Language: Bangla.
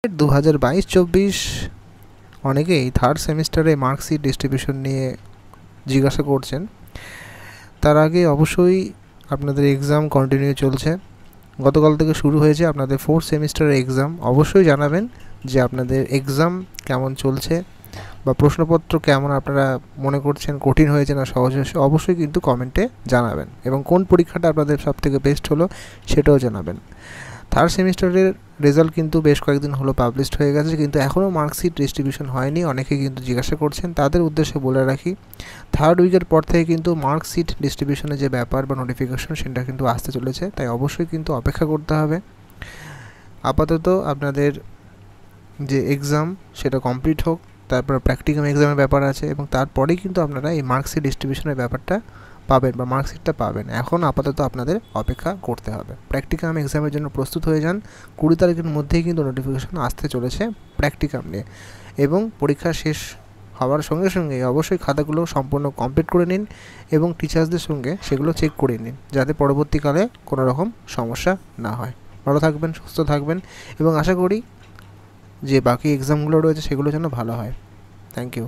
2022-24 অনেকেই থার্ড সেমিস্টারে মার্কশিট ডিস্ট্রিবিউশন নিয়ে জিজ্ঞাসা করছেন। তার আগে অবশ্যই আপনাদের এক্সাম কন্টিনিউ চলছে, গতকাল থেকে শুরু হয়েছে আপনাদের ফোর্থ সেমিস্টারের এক্সাম। অবশ্যই জানাবেন যে আপনাদের এক্সাম কেমন চলছে বা প্রশ্নপত্র কেমন আপনারা মনে করছেন, কঠিন হয়েছে না সহজ হয়েছে, অবশ্যই কিন্তু কমেন্টে জানাবেন। এবং কোন পরীক্ষাটা আপনাদের সবথেকে বেস্ট হলো সেটাও জানাবেন। থার্ড সেমিস্টারের রেজাল্ট কিন্তু বেশ কয়েকদিন হলো পাবলিশড হয়ে গেছে, কিন্তু এখনও মার্কশিট ডিস্ট্রিবিউশন হয়নি। অনেকে কিন্তু জিজ্ঞাসা করছেন, তাদের উদ্দেশ্যে বলে রাখি, থার্ড উইকের পর থেকে কিন্তু মার্কশিট ডিস্ট্রিবিউশনের যে ব্যাপার বা নোটিফিকেশন সেটা কিন্তু আসতে চলেছে, তাই অবশ্যই কিন্তু অপেক্ষা করতে হবে। আপাতত আপনাদের যে এক্সাম সেটা কমপ্লিট হোক, তারপর প্র্যাকটিক্যাম এক্সামের ব্যাপার আছে, এবং তারপরেই কিন্তু আপনারা এই মার্কশিট ডিস্ট্রিবিউশনের ব্যাপারটা পাবেন বা মার্কশিটটা পাবেন। এখন আপাতত আপনাদের অপেক্ষা করতে হবে। প্র্যাকটিকাম এক্সামের জন্য প্রস্তুত হয়ে যান। 20 তারিখের মধ্যেই কিন্তু নোটিফিকেশন আসতে চলেছে প্র্যাকটিকাম নিয়ে, এবং পরীক্ষা শেষ হওয়ার সঙ্গে সঙ্গে অবশ্যই খাতাগুলো সম্পূর্ণ কমপ্লিট করে নিন এবং টিচার্সদের সঙ্গে সেগুলো চেক করে নিন, যাতে পরবর্তীকালে কোনো রকম সমস্যা না হয়। ভালো থাকবেন, সুস্থ থাকবেন, এবং আশা করি যে বাকি এক্সামগুলো রয়েছে সেগুলো যেন ভালো হয়। Thank you.